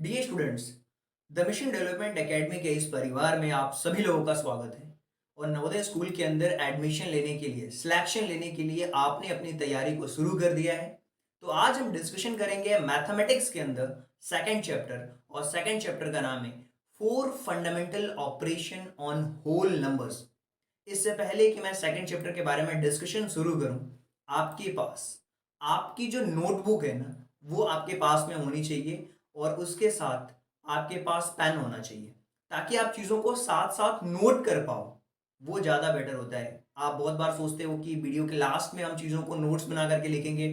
Dear students, the Mission Development Academy के इस परिवार में आप सभी लोगों का स्वागत है। और नवोदय स्कूल के अंदर एडमिशन लेने के लिए, सिलेक्शन लेने के लिए आपने अपनी तैयारी को शुरू कर दिया है। तो आज हम डिस्कशन करेंगे मैथमेटिक्स के अंदर सेकंड चैप्टर, और सेकंड चैप्टर का नाम है four fundamental operation on whole numbers. इससे पहले कि मैं सेकंड चैप्टर के बारे में डिस्कशन शुरू करूं, आपके पास आपकी जो नोटबुक है ना, वो आपके पास में होनी चाहिए, और उसके साथ आपके पास पेन होना चाहिए, ताकि आप चीज़ों को साथ साथ नोट कर पाओ। वो ज़्यादा बेटर होता है। आप बहुत बार सोचते हो कि वीडियो के लास्ट में हम चीज़ों को नोट्स बना करके लिखेंगे,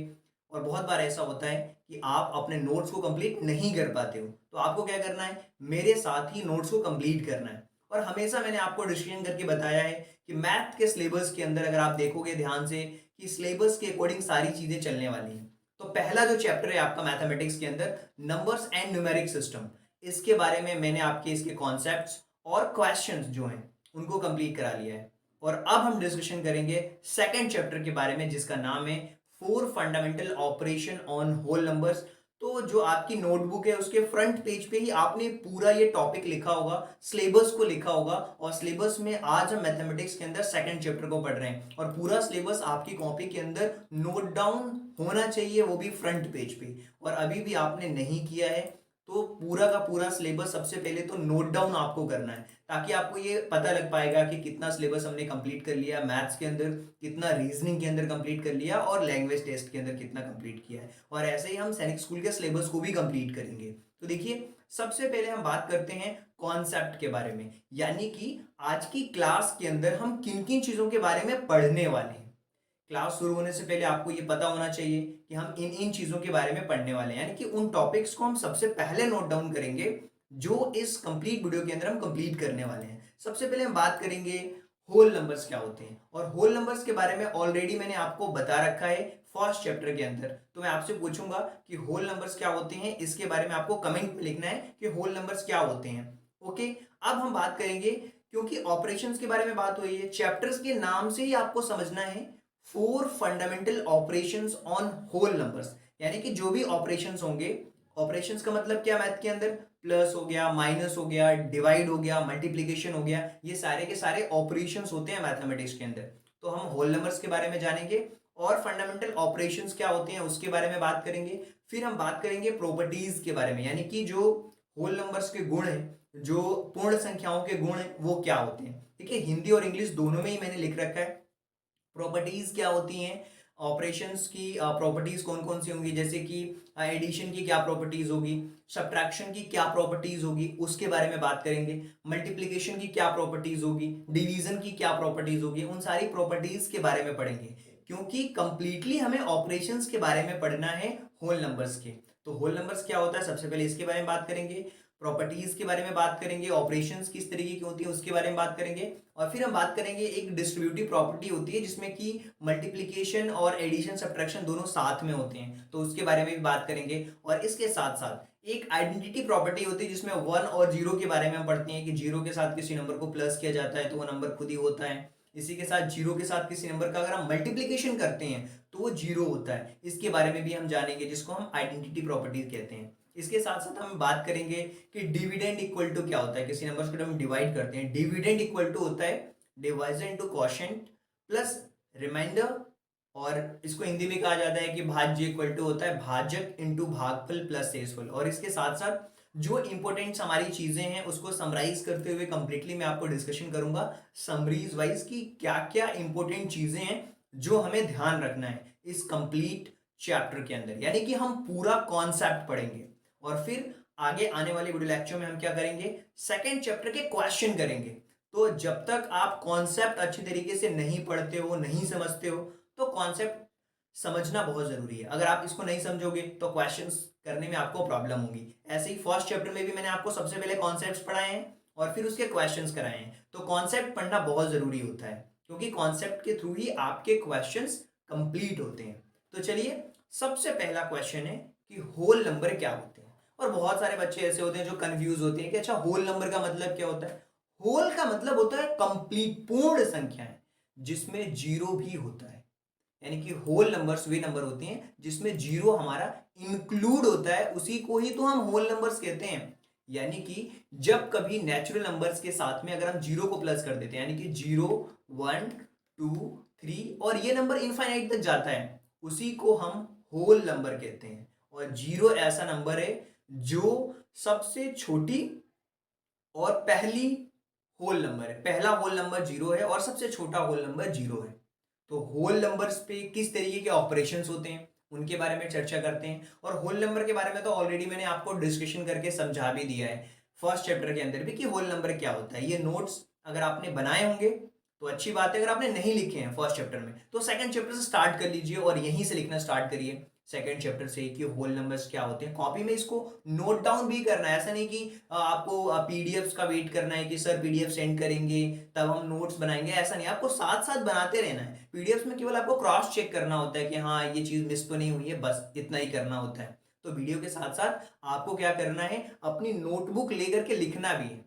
और बहुत बार ऐसा होता है कि आप अपने नोट्स को कंप्लीट नहीं कर पाते हो। तो आपको क्या करना है, मेरे साथ ही नोट्स को कंप्लीट करना है। और हमेशा मैंने आपको डिस्कशन करके बताया है कि मैथ के सिलेबस के अंदर अगर आप देखोगे ध्यान से कि सिलेबस के अकॉर्डिंग सारी चीजें चलने वाली हैं। तो पहला जो चैप्टर है आपका मैथमेटिक्स के अंदर, नंबर्स एंड न्यूमेरिक सिस्टम, इसके बारे में मैंने आपके इसके कॉन्सेप्ट्स और क्वेश्चंस जो हैं उनको कंप्लीट करा लिया है। और अब हम डिस्कशन करेंगे सेकंड चैप्टर के बारे में, जिसका नाम है four fundamental operation on whole numbers. तो जो आपकी नोटबुक है उसके फ्रंट पेज पे ही आपने पूरा ये टॉपिक लिखा होगा, सिलेबस को लिखा होगा। और सिलेबस में आज हम मैथमेटिक्स के अंदर सेकंड चैप्टर को पढ़ रहे हैं, और पूरा सिलेबस आपकी कॉपी के अंदर नोट डाउन होना चाहिए, वो भी फ्रंट पेज पे। और अभी भी आपने नहीं किया है तो पूरा का पूरा सिलेबस सबसे पहले तो नोट डाउन आपको करना है, ताकि आपको ये पता लग पाएगा कि कितना सिलेबस हमने कंप्लीट कर लिया मैथ्स के अंदर, कितना रीजनिंग के अंदर कंप्लीट कर लिया, और लैंग्वेज टेस्ट के अंदर कितना कंप्लीट किया है। और ऐसे ही हम सैनिक स्कूल के सिलेबस को भी कंप्लीट करेंगे। तो देखिए, सबसे पहले हम बात करते हैं कॉन्सेप्ट के बारे में, यानी कि आज की क्लास के अंदर हम किन किन चीजों के बारे में पढ़ने वाले हैं। क्लास शुरू होने से पहले आपको ये पता होना चाहिए कि हम इन इन चीजों के बारे में पढ़ने वाले हैं, यानी कि उन टॉपिक्स को हम सबसे पहले नोट डाउन करेंगे जो इस कंप्लीट वीडियो के अंदर हम कंप्लीट करने वाले हैं। सबसे पहले हम बात करेंगे होल नंबर्स क्या होते हैं। और होल नंबर्स के बारे में ऑलरेडी मैंने आपको बता रखा है फर्स्ट चैप्टर के अंदर। तो मैं आपसे पूछूंगा कि होल नंबर्स क्या होते हैं, इसके बारे में आपको कमेंट में लिखना है कि होल नंबर्स क्या होते हैं। ओके, अब हम बात करेंगे, क्योंकि ऑपरेशंस के बारे में बात हुई है, चैप्टर्स के नाम से ही आपको समझना है four fundamental operations on whole numbers, यानी कि जो भी ऑपरेशंस होंगे। ऑपरेशंस का मतलब क्या मैथ के अंदर, प्लस हो गया, माइनस हो गया, डिवाइड हो गया, मल्टीप्लीकेशन हो गया, ये सारे के सारे ऑपरेशंस होते हैं मैथमेटिक्स के अंदर। तो हम होल नंबर्स के बारे में जानेंगे, और फंडामेंटल ऑपरेशंस क्या होते हैं उसके बारे में बात करेंगे। फिर हम बात करेंगे प्रॉपर्टीज के बारे में, यानी कि जो होल नंबर्स के गुण हैं, जो पूर्ण संख्याओं के गुण हैं, वो क्या होते हैं। ठीक है, हिंदी और इंग्लिश दोनों में ही मैंने लिख रखा है। प्रॉपर्टीज क्या होती हैं, ऑपरेशंस की प्रॉपर्टीज कौन कौन सी होंगी, जैसे कि एडिशन की क्या प्रॉपर्टीज होगी, सब्ट्रैक्शन की क्या प्रॉपर्टीज होगी उसके बारे में बात करेंगे, मल्टीप्लिकेशन की क्या प्रॉपर्टीज होगी, डिवीजन की क्या प्रॉपर्टीज होगी, उन सारी प्रॉपर्टीज के बारे में पढ़ेंगे। क्योंकि कंप्लीटली हमें ऑपरेशंस के बारे में पढ़ना है होल नंबर्स के। तो होल नंबर्स क्या होता है, सबसे पहले इसके बारे में बात करेंगे, प्रॉपर्टीज के बारे में बात करेंगे, ऑपरेशंस किस तरीके की होती है उसके बारे में बात करेंगे। और फिर हम बात करेंगे, एक डिस्ट्रीब्यूटिव प्रॉपर्टी होती है जिसमें कि मल्टीप्लिकेशन और एडिशन सब्ट्रैक्शन दोनों साथ में होते हैं, तो उसके बारे में भी बात करेंगे। और इसके साथ साथ एक आइडेंटिटी प्रॉपर्टी होती है जिसमें वन और जीरो के बारे में हम पढ़ते हैं कि जीरो के साथ किसी नंबर को प्लस किया जाता है तो वो नंबर खुद ही होता है। इसी के साथ जीरो के साथ किसी नंबर का अगर हम मल्टीप्लीकेशन करते हैं तो वो जीरो होता है, इसके बारे में भी हम जानेंगे, जिसको हम आइडेंटिटी प्रॉपर्टी कहते हैं। इसके साथ साथ हम बात करेंगे कि डिविडेंड इक्वल टू क्या होता है, किसी नंबर को जब हम डिवाइड करते हैं, डिविडेंड इक्वल टू होता है divisor into quotient plus remainder. और इसको हिंदी में कहा जाता है कि भाज्य इक्वल टू होता है भाजक इनटू भागफल प्लस शेषफल। और इसके साथ साथ जो इंपॉर्टेंट हमारी चीजें हैं उसको समराइज करते हुए कंप्लीटली मैं आपको डिस्कशन करूंगा समरीज वाइज की क्या क्या इंपॉर्टेंट चीजें हैं जो हमें ध्यान रखना है इस कंप्लीट चैप्टर के अंदर, यानी कि हम पूरा कॉन्सेप्ट पढ़ेंगे। और फिर आगे आने वाले वीडियो लेक्चर में हम क्या करेंगे, सेकेंड चैप्टर के क्वेश्चन करेंगे। तो जब तक आप कॉन्सेप्ट अच्छी तरीके से नहीं पढ़ते हो, नहीं समझते हो, तो कॉन्सेप्ट समझना बहुत जरूरी है। अगर आप इसको नहीं समझोगे तो क्वेश्चंस करने में आपको प्रॉब्लम होगी। ऐसे ही फर्स्ट चैप्टर में भी मैंने आपको सबसे पहले कॉन्सेप्ट्स पढ़ाए हैं और फिर उसके क्वेश्चंस कराए हैं। तो कॉन्सेप्ट पढ़ना बहुत जरूरी होता है, क्योंकि कॉन्सेप्ट के थ्रू ही आपके क्वेश्चंस कंप्लीट होते हैं। तो चलिए, सबसे पहला क्वेश्चन है कि होल नंबर क्या होते हैं। और बहुत सारे बच्चे ऐसे होते हैं जो कंफ्यूज होते हैं कि अच्छा होल नंबर का मतलब क्या होता है। होल का मतलब होता है कंप्लीट, पूर्ण संख्याएं, जिसमें जीरो भी होता है। यानी कि होल नंबर्स वे नंबर होते हैं जिसमें जीरो हमारा इंक्लूड होता है, उसी को ही तो हम होल नंबर्स कहते हैं। यानी कि जब कभी नेचुरल नंबर्स के साथ में अगर हम जीरो को प्लस कर देते हैं, यानी कि 0 1 2 3 और ये नंबर इनफाइनाइट तक जाता है, उसी को हम होल नंबर कहते हैं। और जीरो ऐसा नंबर है जो सबसे छोटी और पहली होल नंबर है, पहला होल नंबर जीरो है और सबसे छोटा होल नंबर जीरो है। तो होल नंबर्स पे किस तरीके के ऑपरेशंस होते हैं उनके बारे में चर्चा करते हैं। और होल नंबर के बारे में तो ऑलरेडी मैंने आपको डिस्कशन करके समझा भी दिया है फर्स्ट चैप्टर के अंदर भी कि होल नंबर क्या होता है। ये नोट्स अगर आपने बनाए होंगे तो अच्छी बात है, अगर आपने नहीं लिखे हैं फर्स्ट चैप्टर में तो सेकंड चैप्टर से स्टार्ट कर लीजिए और यहीं से लिखना स्टार्ट करिए सेकंड चैप्टर से कि होल नंबर्स क्या होते हैं। कॉपी में इसको नोट डाउन भी करना है, ऐसा नहीं कि आपको पीडीएफ्स का वेट करना है कि सर पीडीएफ सेंड करेंगे तब हम नोट्स बनाएंगे, ऐसा नहीं, आपको साथ साथ बनाते रहना है। पीडीएफ में केवल आपको क्रॉस चेक करना होता है कि हाँ ये चीज मिस तो नहीं हुई है, बस इतना ही करना होता है। तो वीडियो के साथ साथ आपको क्या करना है, अपनी नोटबुक लेकर के लिखना भी है।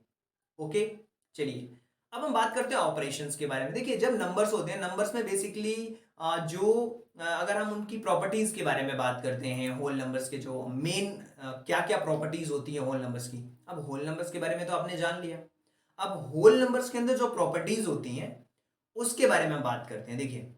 ओके, चलिए अब हम बात करते हैं ऑपरेशंस के बारे में। देखिए जब नंबर्स होते हैं, नंबर्स में बेसिकली जो अगर हम उनकी प्रॉपर्टीज के बारे में बात करते हैं, होल नंबर्स के जो मेन क्या क्या प्रॉपर्टीज होती है होल नंबर्स की। अब होल नंबर्स के बारे में तो आपने जान लिया, अब होल नंबर्स के अंदर जो प्रॉपर्टीज होती हैं उसके बारे में हम बात करते हैं। देखिए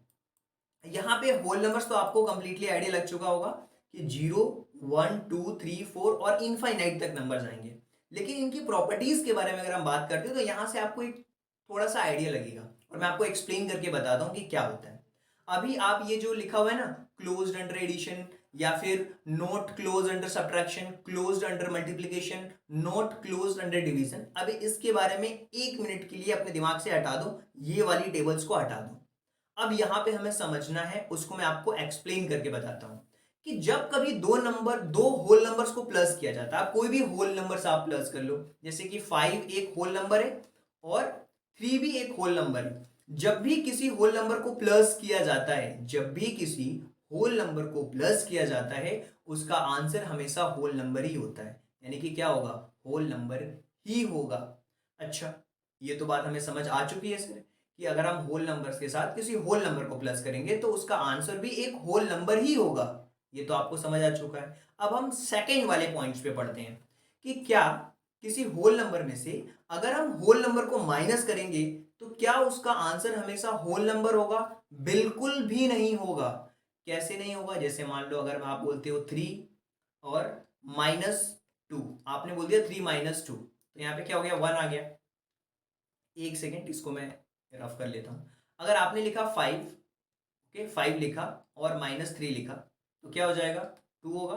यहाँ पे होल नंबर्स तो आपको कंप्लीटली आइडिया लग चुका होगा कि 0 1 2 3 4 और इनफाइनाइट तक नंबर्स आएंगे। लेकिन इनकी प्रॉपर्टीज के बारे में अगर हम बात करते हैं तो यहां से आपको एक थोड़ा सा आइडिया लगेगा और मैं आपको एक्सप्लेन करके बताता हूं कि क्या होता है। अभी आप ये जो लिखा हुआ है ना, क्लोज्ड अंडर एडिशन या फिर not close under subtraction, closed under multiplication, not closed under division, अभी इसके बारे में 1 मिनट के लिए अपने दिमाग से हटा दो, ये वाली टेबल्स को हटा दो। अब यहां पे हमें समझना है, उसको मैं आपको एक्सप्लेन करके बताता हूं कि जब कभी दो होल नंबर्स को प्लस किया जाता है, आप कोई भी होल नंबर्स आप प्लस कर लो, जैसे कि 5 एक होल नंबर है और 3 भी एक होल नंबर है। जब भी किसी होल नंबर को प्लस किया जाता है, जब भी किसी होल नंबर को प्लस किया जाता है, उसका आंसर हमेशा होल नंबर ही होता है, यानी कि क्या होगा, होल नंबर ही होगा। अच्छा, ये तो बात हमें समझ आ चुकी है सर कि अगर हम होल नंबर्स के साथ किसी होल नंबर को प्लस करेंगे तो उसका आंसर भी एक होल नंबर ही होगा। ये तो आपको समझ आ चुका है। अब हम सेकंड वाले पॉइंट्स पे पढ़ते हैं कि क्या किसी होल नंबर में से अगर हम होल नंबर को माइनस करेंगे तो क्या उसका आंसर हमेशा होल नंबर होगा? बिल्कुल भी नहीं होगा। कैसे नहीं होगा? जैसे मान लो अगर आप बोलते हो 3 और -2, आपने बोल दिया 3 - 2, तो यहाँ पे क्या हो गया, 1 आ गया। एक सेकेंड, इसको मैं रफ कर लेता हूं। अगर आपने लिखा 5, ओके 5 लिखा और -3 लिखा तो क्या हो जाएगा, 2 होगा।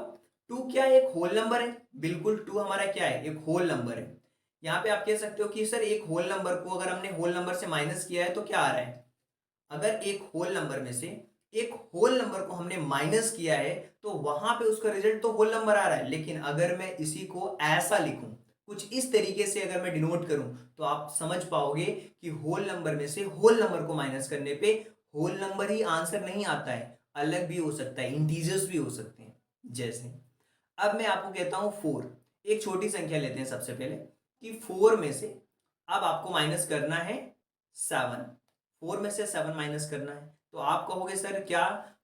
2 क्या एक होल नंबर है? बिल्कुल, 2 हमारा क्या है, एक होल नंबर है। यहाँ पे आप कह सकते हो कि सर एक होल नंबर को अगर हमने होल नंबर से माइनस किया है तो क्या आ रहा है? अगर एक होल नंबर में से एक होल नंबर को हमने माइनस किया है तो वहां पे उसका रिजल्ट तो होल नंबर आ रहा है। लेकिन अगर मैं इसी को ऐसा लिखूं, कुछ इस तरीके से अगर मैं डिनोट करूं, तो आप समझ पाओगे कि होल नंबर में से होल नंबर को माइनस करने पे होल नंबर ही आंसर नहीं आता है, अलग भी हो सकता है, इंटीजर्स भी हो सकते हैं। जैसे अब मैं आपको कहता हूं 4, एक छोटी संख्या लेते हैं सबसे पहले कि 4 में से अब आपको माइनस करना है 7, 4 में से 7 माइनस करना है। तो आप कहोगे सर क्या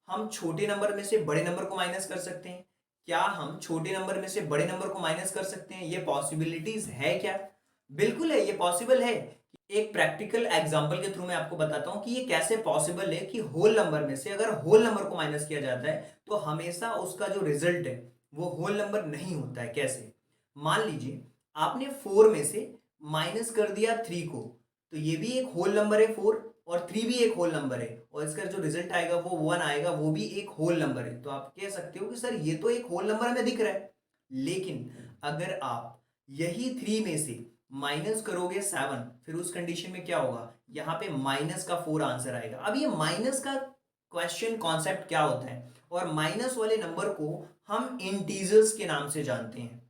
हम छोटे नंबर में से बड़े नंबर को माइनस कर सकते हैं? क्या हम छोटे नंबर में से बड़े नंबर को माइनस कर सकते हैं? ये पॉसिबिलिटीज है क्या? बिल्कुल है, ये पॉसिबल है। एक प्रैक्टिकल एग्जांपल के थ्रू मैं आपको बताता हूं कि ये कैसे पॉसिबल है कि होल नंबर में से अगर होल नंबर को माइनस किया जाता है तो हमेशा उसका जो रिजल्ट है वो होल नंबर नहीं होता है। कैसे? मान लीजिए आपने 4 में से माइनस कर दिया 3 को, तो ये भी एक होल नंबर है 4 और 3 भी एक होल नंबर है और इसका जो रिजल्ट आएगा वो 1 आएगा, वो भी एक होल नंबर है। तो आप कह सकते हो कि सर ये तो एक होल नंबर हमें दिख रहा है। लेकिन अगर आप यही 3 में से माइनस करोगे 7, फिर उस कंडीशन में क्या होगा, यहाँ पे माइनस का 4 आंसर आएगा। अब ये माइनस का क्वेश्चन कॉन्सेप्ट क्या होता है, और माइनस वाले नंबर को हम इंटीजर्स के नाम से जानते हैं,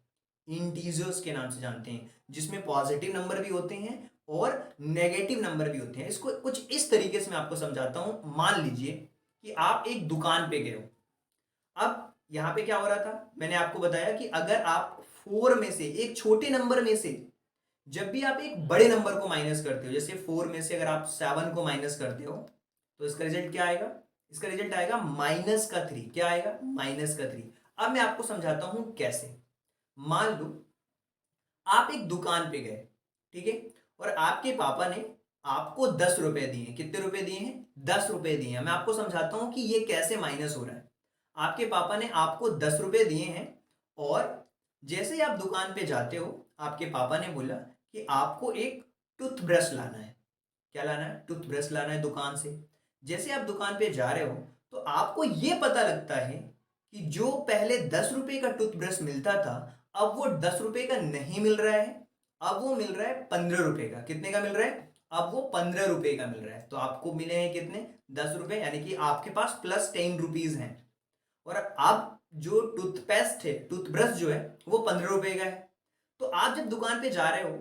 इंटीजर्स के नाम से जानते हैं, जिसमें पॉजिटिव नंबर भी होते हैं और नेगेटिव नंबर भी होते हैं। इसको कुछ इस तरीके से मैं आपको समझाता हूं। मान लीजिए कि आप एक दुकान पे गए हो। अब यहां पे क्या हो रहा था, मैंने आपको बताया कि अगर आप 4 में से एक छोटे नंबर में से जब भी आप एक बड़े नंबर को माइनस करते हो, जैसे 4 में से अगर आप 7 को माइनस करते हो तो इसका रिजल्ट क्या आएगा, इसका रिजल्ट आएगा -3। क्या आएगा? -3। अब मैं आपको समझाता हूं कैसे। मान लो आप एक दुकान पे गए, ठीक है, और आपके पापा ने आपको 10 रुपए दिए। कितने रुपए दिए हैं? 10 रुपए दिए हैं। मैं आपको समझाता हूं कि ये कैसे माइनस हो रहा है। आपके पापा ने आपको 10 रुपए दिए हैं, और जैसे ही आप दुकान पे जाते हो, आपके पापा ने बोला कि आपको एक टूथब्रश लाना है। क्या लाना है? टूथब्रश लाना है दुकान से। जैसे आप दुकान पे जा रहे हो, तो आपको ये पता लगता है कि जो पहले 10 रुपए का टूथब्रश मिलता था, अब वो 10 रुपए का नहीं मिल रहा है, अब वो मिल रहा है 15 रुपए का। कितने का मिल रहा है? अब वो 15 रुपए का मिल रहा है। तो आपको मिले हैं कितने? 10 रुपए, यानी कि आपके पास +10 रुपीज हैं। और अब जो टूथपेस्ट है, टूथब्रश जो है, वो 15 रुपए का है। तो आप जब दुकान पे जा रहे हो,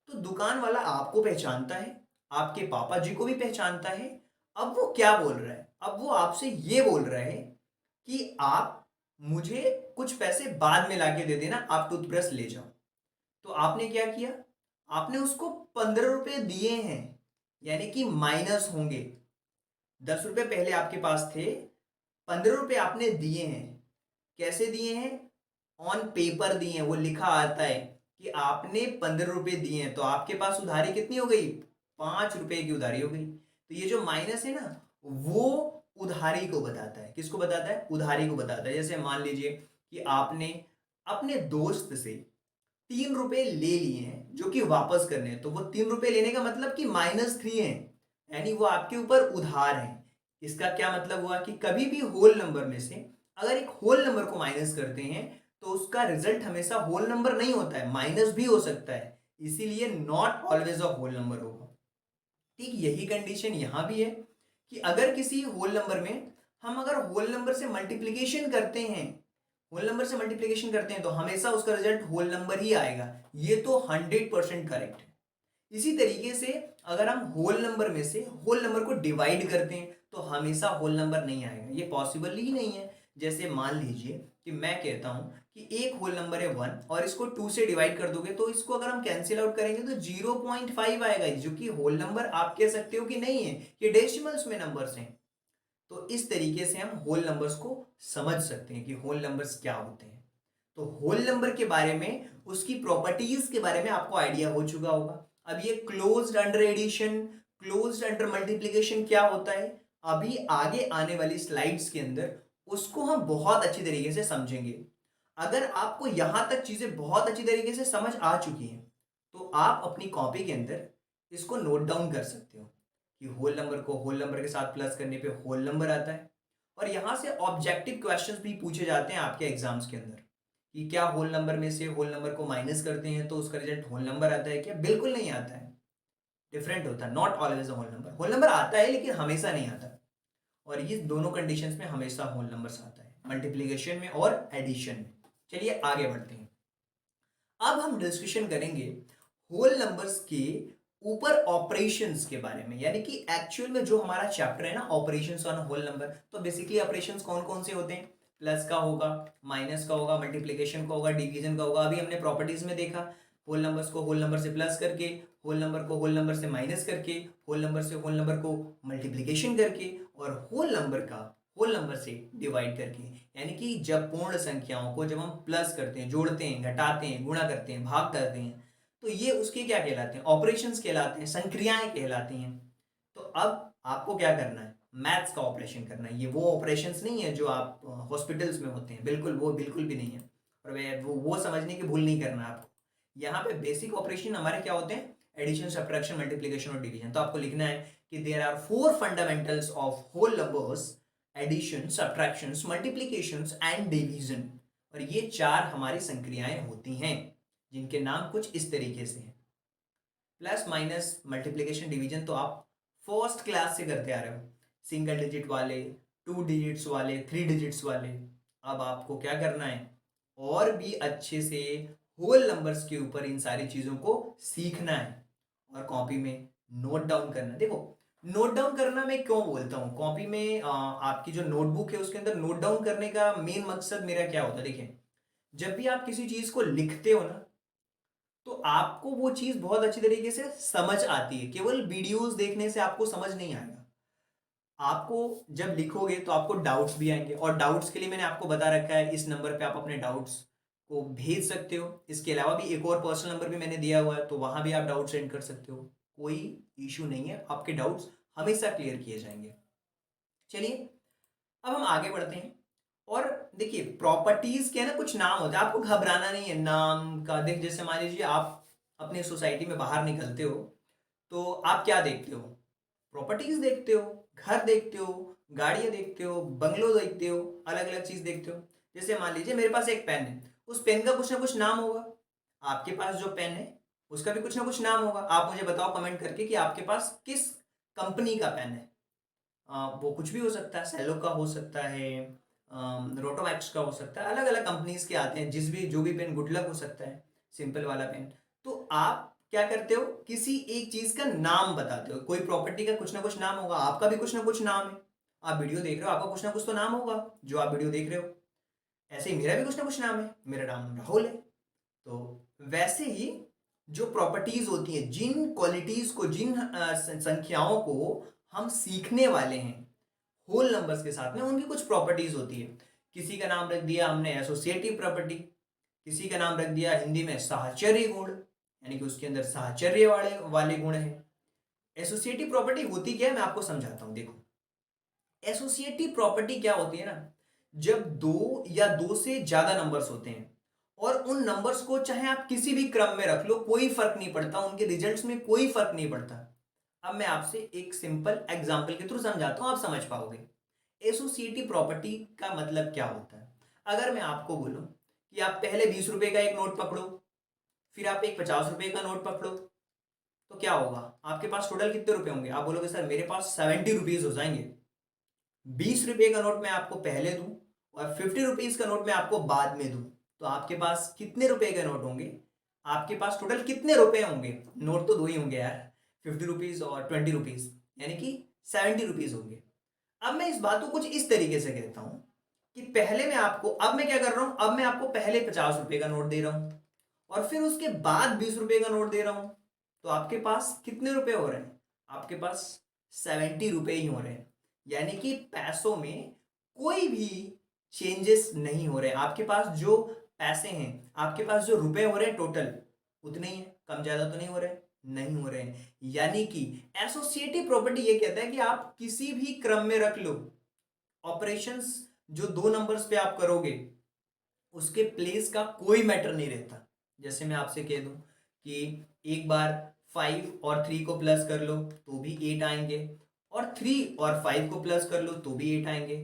तो दुकान वाला आपको पहचानता है, आपके पापा जी को भी पहचानता है। अब वो क्या बोल रहा है? अब वो आपसे ये बोल रहा है कि आप मुझे कुछ पैसे बाद में लाके दे देना, आप टूथब्रश ले जाओ। तो आपने क्या किया? आपने उसको 15 रुपए दिए हैं, यानी कि माइनस होंगे। 10 रुपए पहले आपके पास थे, 15 रुपए आपने दिए हैं। कैसे दिए हैं? ऑन पेपर दिए हैं, वो लिखा आता है कि आपने 15 रुपए दिए हैं। तो आपके पास उधारी कितनी हो गई? 5 रुपए की उधारी हो गई। तो ये जो माइनस है ना, वो उधारी को बताता है। किसको बताता है? उधारी को बताता है। जैसे मान लीजिए कि आपने अपने दोस्त से 3 रुपए ले लिए हैं, जो कि वापस करने हैं। तो वो 3 रुपए लेने का मतलब कि -3 है, यानी वो आपके ऊपर उधार है। इसका क्या मतलब हुआ कि कभी भी होल नंबर में से अगर एक होल नंबर को माइनस करते हैं, तो उसका रिजल्ट हमेशा होल नंबर नहीं होता है, माइनस भी हो सकता है। इसीलिए not always a whole number होगा। ठीक यही कंडीशन यहां भी है कि अगर किसी होल नंबर में हम अगर होल नंबर से मल्टीप्लीकेशन करते हैं, होल नंबर से मल्टीप्लीकेशन करते हैं, तो हमेशा उसका रिजल्ट होल नंबर ही आएगा। ये तो 100% करेक्ट है। इसी तरीके से अगर हम होल नंबर में से होल नंबर को डिवाइड करते हैं, तो हमेशा होल नंबर नहीं आएगा। ये पॉसिबल ही नहीं है। जैसे मान लीजिए कि मैं कहता हूं कि एक होल नंबर है 1, और इसको 2 से डिवाइड कर दोगे, तो इसको अगर हम कैंसिल आउट करेंगे तो 0.5 आएगा, जो कि होल नंबर आप कह सकते हो कि नहीं है, ये डेसिमल्स में नंबर्स हैं। तो इस तरीके से हम होल नंबर्स को समझ सकते हैं कि होल नंबर्स क्या होते हैं। तो होल नंबर के बारे में, उसकी प्रॉपर्टीज के बारे में आपको आइडिया हो चुका होगा। अब ये closed under addition, closed under multiplication क्या होता है, अभी आगे आने वाली स्लाइड्स के अंदर उसको हम बहुत अच्छी तरीके से समझेंगे। अगर आपको यहां तक चीजें बहुत अच्छी तरीके से समझ आ चुकी हैं, तो आप अपनी कॉपी के अंदर इसको नोट डाउन कर सकते हो कि होल नंबर को होल नंबर के साथ प्लस करने पे होल नंबर आता है। और यहां से ऑब्जेक्टिव क्वेश्चंस भी पूछे जाते हैं आपके एग्जाम्स के अंदर कि क्या होल नंबर में से होल नंबर को माइनस करते हैं तो उसका रिजल्ट होल नंबर आता है क्या? बिल्कुल नहीं आता है, डिफरेंट होता है। Not always whole number, whole number आता है लेकिन हमेशा नहीं आता। और ये दोनों कंडीशंस में हमेशा होल नंबर्स आता है, मल्टीप्लिकेशन में और एडिशन में। चलिए आगे बढ़ते हैं। अब हम डिस्कशन करेंगे होल नंबर्स के ऊपर ऑपरेशंस के बारे में, यानी कि एक्चुअल में जो हमारा चैप्टर है ना, ऑपरेशंस ऑन होल नंबर। तो बेसिकली ऑपरेशंस कौन कौन से होते हैं? प्लस का होगा, माइनस का होगा, मल्टीप्लिकेशन का होगा, डिवीजन का होगा। अभी हमने प्रॉपर्टीज में देखा, होल नंबर्स को होल नंबर से प्लस करके, होल नंबर को होल नंबर से माइनस करके, होल नंबर से होल नंबर को मल्टीप्लिकेशन करके, और होल नंबर का होल नंबर से डिवाइड करके। यानी कि जब पूर्ण संख्याओं को जब हम प्लस करते हैं, जोड़ते हैं, घटाते हैं, गुणा करते हैं, भाग करते हैं, तो ये उसके क्या कहलाते हैं? ऑपरेशंस कहलाते हैं, संक्रियाएं कहलाती हैं। तो अब आपको क्या करना है? मैथ्स का ऑपरेशन करना है। ये वो ऑपरेशंस नहीं है जो आप हॉस्पिटल्स में होते हैं, बिल्कुल वो बिल्कुल भी नहीं है। और वो समझने की भूल नहीं करना है आपको। यहाँ पे बेसिक ऑपरेशन हमारे क्या होते हैं? एडिशन, सब्ट्रैक्शन, मल्टीप्लिकेशन और डिवीजन। तो आपको लिखना है कि there are 4 fundamentals of whole numbers: addition, subtractions, multiplications and division. और ये 4 हमारी संक्रियाएं होती हैं, जिनके नाम कुछ इस तरीके से हैं। प्लस, माइनस, मल्टीप्लिकेशन, डिवीजन तो आप फर्स्ट क्लास से करते आ रहे हो, सिंगल डिजिट वाले, 2 डिजिट्स वाले, 3 डिजिट्स वाले। अब आपको क्या करना है? और भी अच्छे से होल नंबर्स के ऊपर इन सारी चीजों को सीखना है और कॉपी में नोट डाउन करना है। देखो, नोट डाउन करना मैं क्यों बोलता हूँ, कॉपी में आपकी जो नोटबुक है उसके अंदर नोट डाउन करने का मेन मकसद मेरा क्या होता है? देखिए, जब भी आप किसी चीज को लिखते हो ना, तो आपको वो चीज बहुत अच्छी तरीके से समझ आती है। केवल वीडियोस देखने से आपको समझ नहीं आएगा। आपको जब लिखोगे तो आपको डाउट्स भी आएंगे, और डाउट्स के लिए मैंने आपको बता रखा है, इस नंबर पे आप अपने डाउट्स को भेज सकते हो। इसके अलावा भी एक और पर्सनल नंबर भी मैंने दिया हुआ है, तो वहां भी आप डाउट सेंड कर सकते हो। कोई इशू नहीं है, आपके डाउट्स हमेशा क्लियर किए जाएंगे। चलिए अब हम आगे बढ़ते हैं। और देखिए, प्रॉपर्टीज के ना कुछ नाम होते हैं, आपको घबराना नहीं है नाम का। देख, जैसे मान लीजिए आप अपनी सोसाइटी में बाहर निकलते हो, तो आप क्या देखते हो? प्रॉपर्टीज देखते हो, घर देखते हो, गाड़ियां देखते हो, बंगलो देखते हो, अलग अलग चीज देखते हो। जैसे मान लीजिए मेरे पास एक पेन है, उस पेन का कुछ ना कुछ नाम होगा। आपके पास जो पेन है उसका भी कुछ ना कुछ नाम होगा। आप मुझे बताओ कमेंट करके कि आपके पास किस कंपनी का पेन है। वो कुछ भी हो सकता है, सेलो का हो सकता है, रोटोमैक्स का हो सकता है, अलग अलग कंपनीज के आते हैं। जिस भी जो भी पेन, गुड लक हो सकता है, सिंपल वाला पेन। तो आप क्या करते हो, किसी एक चीज का नाम बताते हो। कोई प्रॉपर्टी का कुछ ना कुछ नाम होगा, आपका भी कुछ ना कुछ नाम है। आप वीडियो देख रहे हो, आपका कुछ ना कुछ तो नाम होगा जो आप वीडियो देख रहे हो। ऐसे ही मेरा भी कुछ ना कुछ नाम है, मेरा नाम राहुल है। तो वैसे ही जो प्रॉपर्टीज होती हैं, जिन क्वालिटीज को, जिन संख्याओं को हम सीखने वाले हैं होल नंबर्स के साथ में, उनकी कुछ प्रॉपर्टीज होती है। किसी का नाम रख दिया हमने एसोसिएटिव प्रॉपर्टी, किसी का नाम रख दिया हिंदी में साहचर्य गुण, यानी कि उसके अंदर साहचर्य वाले वाले गुण है। एसोसिएटिव प्रॉपर्टी होती क्या है, मैं आपको समझाता हूं। देखो, एसोसिएटिव प्रॉपर्टी क्या होती है ना, जब दो या दो से ज्यादा नंबर्स होते हैं, और उन नंबर्स को चाहे आप किसी भी क्रम में रख लो, कोई फर्क नहीं पड़ता, उनके रिजल्ट्स में कोई फर्क नहीं पड़ता। अब मैं आपसे एक सिंपल एग्जांपल के थ्रू समझाता हूं, आप समझ पाओगे। एसोसिएटिव प्रॉपर्टी का मतलब क्या होता है। अगर मैं आपको बोलूं कि आप पहले 20 रुपए का एक नोट पकड़ो, फिर आप एक 50 रुपए का नोट पकड़ो, तो क्या होगा? आपके पास टोटल कितने रुपए होंगे? आप बोलोगे सर मेरे पास 70 रुपीज हो जाएंगे। 20 रुपए का नोट मैं आपको पहले दूं, और 50 रुपीज का नोट मैं आपको बाद में दूं, तो आपके पास कितने रुपए के नोट होंगे? आपके पास टोटल कितने रुपए होंगे? नोट तो दो ही होंगे यार, 50 रुपीज और 20 रुपीज, यानी कि 70 रुपीज होंगे। अब मैं इस बात को कुछ इस तरीके से कहता हूं कि पहले मैं आपको, अब मैं क्या कर रहा हूं, अब मैं आपको पहले 50 रुपए का नोट दे रहा हूं, और फिर उसके बाद 20 रुपए का नोट दे रहा हूं। तो आपके पास कितने रुपए हो रहे हैं? आपके पास 70 रुपए ही हो रहे हैं। यानी कि पैसों में कोई भी चेंजेस नहीं हो रहे। आपके पास जो पैसे हैं, आपके पास जो रुपए हो रहे हैं टोटल, उतने ही है, कम ज्यादा तो नहीं हो रहे, नहीं हो रहे हैं। यानी कि एसोसिएटिव प्रॉपर्टी ये कहता है कि आप किसी भी क्रम में रख लो, ऑपरेशंस जो दो नंबर्स पे आप करोगे, उसके प्लेस का कोई मैटर नहीं रहता। जैसे मैं आपसे कह दूं कि एक बार 5 और 3 को प्लस कर लो तो भी 8 आएंगे, और 3 और 5 को प्लस कर लो तो भी 8 आएंगे।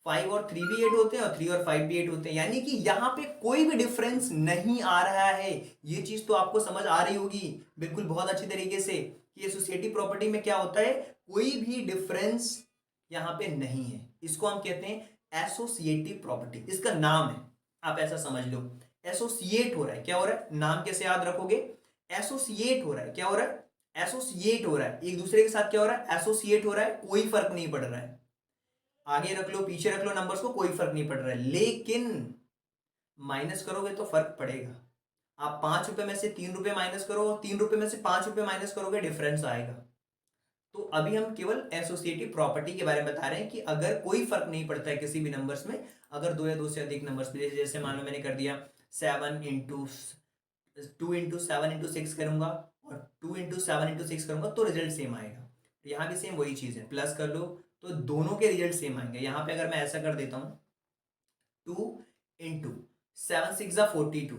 5 और 3 भी 8 होते हैं, और 3 और 5 भी 8 होते हैं, यानी कि यहां पे कोई भी डिफरेंस नहीं आ रहा है। ये चीज तो आपको समझ आ रही होगी बिल्कुल बहुत अच्छी तरीके से कि एसोसिएटिव प्रॉपर्टी में क्या होता है, कोई भी डिफरेंस यहां पे नहीं है। इसको हम कहते हैं एसोसिएटिव प्रॉपर्टी, इसका नाम है। आप ऐसा समझ लो, एसोसिएट हो रहा है। क्या हो रहा है? नाम कैसे याद रखोगे? एसोसिएट हो रहा है। क्या हो रहा है? एसोसिएट हो रहा है। एक दूसरे के साथ क्या हो रहा है? एसोसिएट हो रहा है, कोई फर्क नहीं पड़ रहा है। आगे रख लो, पीछे रख लो नंबर्स को, कोई फर्क नहीं पड़ रहा है। लेकिन माइनस करोगे तो फर्क पड़ेगा। आप 5 रुपए में से 3 रुपए माइनस करो, और 3 रुपए में से 5 रुपए माइनस करोगे, डिफरेंस आएगा। तो अभी हम केवल एसोसिएटिव प्रॉपर्टी के बारे में बता रहे हैं कि अगर कोई फर्क नहीं पड़ता है किसी भी नंबर्स में, अगर दो या दो से अधिक नंबर्स, जैसे मान लो मैंने कर दिया 2 इंटू 7 इंटू 6 करूंगा, और 2 इंटू 7 इंटू 6 करूंगा, तो रिजल्ट सेम आएगा। यहाँ भी सेम वही चीज है, प्लस कर लो तो दोनों के रिजल्ट सेम आएंगे। यहाँ पे अगर मैं ऐसा कर देता हूँ, 2 इंटू 7 6 42,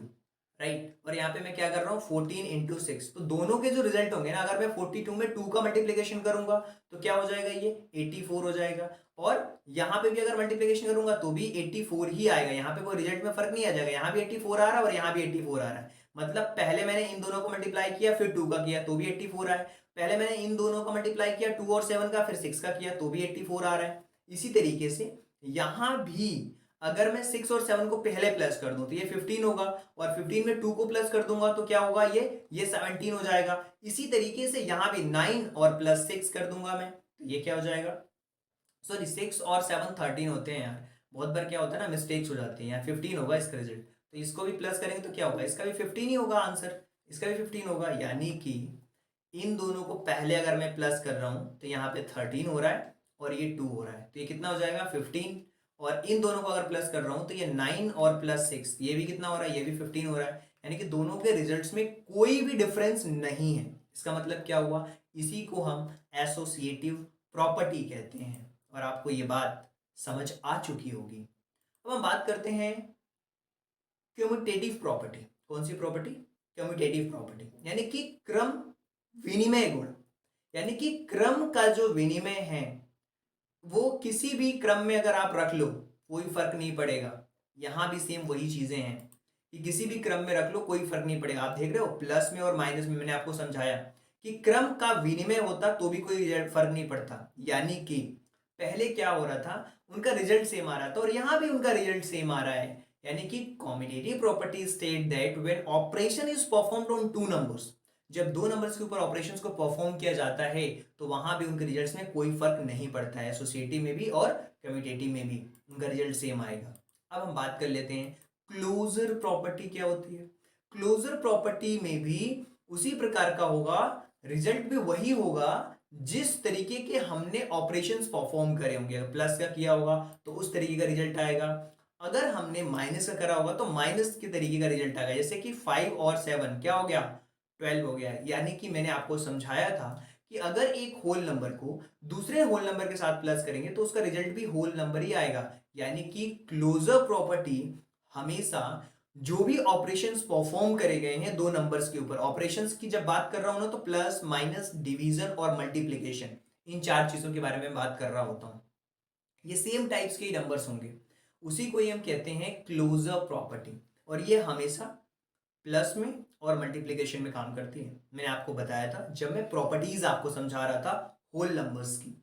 राइट, और यहाँ पे मैं क्या कर रहा हूँ, 14 इंटू 6, तो दोनों के जो रिजल्ट होंगे ना, अगर मैं 42 में 2 का मल्टीप्लीकेशन करूंगा तो क्या हो जाएगा, ये 84 हो जाएगा। और यहाँ पे भी अगर मल्टीप्लीकेशन करूंगा तो भी 84 ही आएगा। यहाँ पे कोई रिजल्ट में फर्क नहीं आ जाएगा, यहाँ भी 84 आ रहा है और यहाँ भी 84 आ रहा है। मतलब पहले मैंने इन दोनों को मल्टीप्लाई किया, फिर 2 का किया तो भी 84 आया। पहले मैंने इन दोनों का मल्टीप्लाई किया 2 और 7 का, फिर 6 का किया तो भी 84 आ रहा है। इसी तरीके से यहां भी अगर मैं 6 और 7 को पहले प्लस कर दूं तो ये 15 होगा, और 15 में 2 को प्लस कर दूंगा तो क्या होगा, ये 17 हो जाएगा। इसी तरीके से यहां भी 9 और प्लस 6 कर दूंगा मैं, तो ये क्या हो जाएगा, सॉरी 6 और 7 13 होते हैं यार। बहुत बार क्या होता है ना, मिस्टेक्स हो जाती हैं यार। 15 होगा इसका रिजल्ट, तो इसको भी प्लस करेंगे तो क्या होगा, इसका भी 15 ही होगा आंसर, इसका भी 15 होगा। यानी कि इन दोनों को पहले अगर मैं प्लस कर रहा हूं तो यहाँ पे 13 हो रहा है, और ये 2 हो रहा है, तो ये कितना हो जाएगा 15। और इन दोनों को अगर प्लस कर रहा हूं तो ये 9 और प्लस 6, ये भी कितना हो रहा है, ये भी 15 हो रहा है। यानी कि दोनों के रिजल्ट्स में कोई भी डिफरेंस नहीं है। इसका मतलब क्या हुआ, इसी को हम एसोसिएटिव प्रॉपर्टी कहते हैं। और आपको ये बात समझ आ चुकी होगी। अब हम बात करते हैं कम्यूटेटिव प्रॉपर्टी। कौन सी प्रॉपर्टी, कम्यूटेटिव प्रॉपर्टी, यानी कि क्रम विनिमय गुण। यानी कि क्रम का जो विनिमय है वो किसी भी क्रम में अगर आप रख लो कोई फर्क नहीं पड़ेगा। यहां भी सेम वही चीजें हैं कि किसी भी क्रम में रख लो कोई फर्क नहीं पड़ेगा। आप देख रहे हो प्लस में और माइनस में मैंने आपको समझाया कि क्रम का विनिमय होता तो भी कोई फर्क नहीं पड़ता। यानी कि पहले क्या हो रहा था, उनका रिजल्ट सेम आ रहा था और यहां भी उनका रिजल्ट सेम आ रहा है। यानी कि commutative property state that when operation is performed on two numbers, जब दो नंबर्स के ऊपर ऑपरेशंस को परफॉर्म किया जाता है तो वहां भी उनके रिजल्ट्स में कोई फर्क नहीं पड़ता है। एसोसिएटिव में भी और कम्यूटेटिव में भी उनका रिजल्ट सेम आएगा। अब हम बात कर लेते हैं क्लोजर प्रॉपर्टी क्या होती है। क्लोजर प्रॉपर्टी में भी उसी प्रकार का होगा, रिजल्ट भी वही होगा जिस तरीके के हमने ऑपरेशंस परफॉर्म करे होंगे। अगर प्लस का किया होगा तो उस तरीके का रिजल्ट आएगा, अगर हमने माइनस का करा होगा तो माइनस के तरीके का रिजल्ट आएगा। जैसे कि 5 और 7 क्या हो गया, 12 हो गया। यानी कि मैंने आपको समझाया था कि अगर एक होल नंबर को दूसरे होल नंबर के साथ प्लस करेंगे तो उसका रिजल्ट भी होल नंबर ही आएगा। यानी कि क्लोजर प्रॉपर्टी हमेशा जो भी ऑपरेशंस परफॉर्म करे गए हैं दो नंबर्स के ऊपर, ऑपरेशंस की जब बात कर रहा हूं ना तो प्लस माइनस डिवीजन और मल्टीप्लीकेशन, इन चार चीजों के बारे में बात कर रहा होता हूं। ये सेम टाइप्स के ही नंबर्स होंगे, उसी को ही हम कहते हैं क्लोजर प्रॉपर्टी। और ये हमेशा प्लस में और मल्टीप्लीकेशन में काम करती है। मैंने आपको बताया था जब मैं प्रॉपर्टीज आपको समझा रहा था होल नंबर्स की,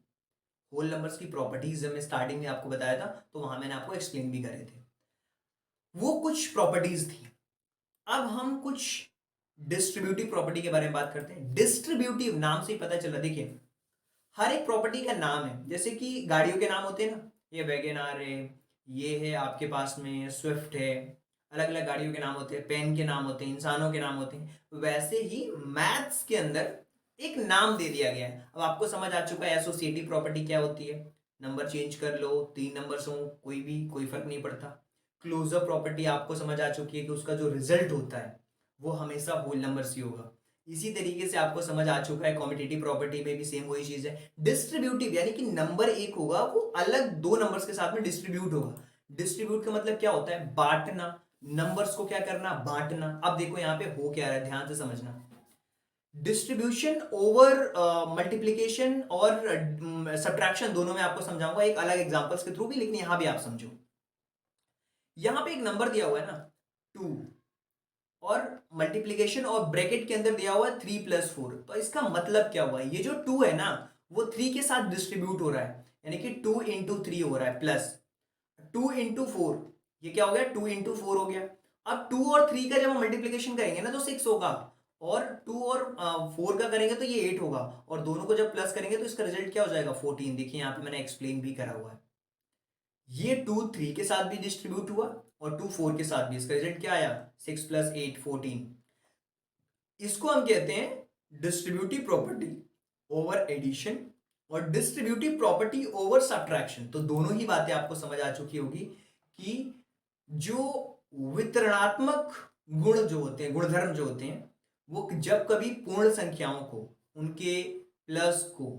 होल नंबर्स की प्रॉपर्टीज जब मैं स्टार्टिंग में आपको बताया था तो वहां मैंने आपको एक्सप्लेन भी करे थे। वो कुछ प्रॉपर्टीज थी। अब हम कुछ डिस्ट्रीब्यूटिव प्रॉपर्टी के बारे में बात करते हैं। डिस्ट्रीब्यूटिव नाम से ही पता चला, देखिए हर एक प्रॉपर्टी का नाम है। जैसे कि गाड़ियों के नाम होते हैं ना, ये वैगन आर है, ये है आपके पास में स्विफ्ट है, अलग अलग गाड़ियों के नाम होते हैं, पेन के नाम होते हैं, इंसानों के नाम होते हैं। वैसे ही मैथ्स के अंदर एक नाम दे दिया गया है। अब आपको समझ आ चुका है एसोसिएटिव प्रॉपर्टी क्या होती है। नंबर चेंज कर लो, 3 नंबर्स हो कोई भी, कोई फर्क नहीं पड़ता। क्लोजर प्रॉपर्टी आपको समझ आ चुकी है कि उसका जो रिजल्ट होता है वो हमेशा होल नंबर्स ही होगा। इसी तरीके से आपको समझ आ चुका है कॉम्पिटिटिव प्रॉपर्टी में भी सेम वही चीज है। डिस्ट्रीब्यूटिव यानी कि नंबर एक होगा वो अलग दो नंबर्स के साथ में डिस्ट्रीब्यूट होगा। डिस्ट्रीब्यूट का मतलब क्या होता है, बांटना, नंबर्स को क्या करना, बांटना। अब देखो यहां पे हो क्या रहा है, ध्यान से समझना। डिस्ट्रीब्यूशन ओवर मल्टीप्लीकेशन और सब्ट्रैक्शन दोनों में आपको समझाऊंगा एक अलग एग्जांपल्स के थ्रू भी, लेकिन यहां भी आप समझो। यहां पे एक नंबर दिया हुआ है ना 2, और मल्टीप्लीकेशन और ब्रैकेट के अंदर दिया हुआ है 3+4। तो इसका मतलब क्या हुआ, ये जो 2 है ना वो 3 के साथ डिस्ट्रीब्यूट हो रहा है, यानी कि 2 × 3 हो रहा है, प्लस 2 × 4, ये क्या हो गया 2 × 4 हो गया। अब 2 और 3 का जब हम मल्टीप्लीकेशन करेंगे ना तो 6 होगा, और 2 और 4 का करेंगे तो ये 8 होगा, और दोनों को जब प्लस करेंगे तो इसका रिजल्ट क्या हो जाएगा 14। देखिए यहाँ पे मैंने एक्सप्लेन भी करा हुआ है। ये 2 3 के साथ भी डिस्ट्रीब्यूट हुआ और 2 4 के साथ भी, इसका रिजल्ट क्या आया 6 + 8 14। इसको हम कहते हैं डिस्ट्रीब्यूटिव प्रॉपर्टी ओवर एडिशन और डिस्ट्रीब्यूटिव प्रॉपर्टी ओवर सब्ट्रैक्शन। तो दोनों ही बातें आपको समझ आ चुकी होगी कि जो वितरणात्मक गुण जो होते हैं, गुणधर्म जो होते हैं, वो जब कभी पूर्ण संख्याओं को, उनके प्लस को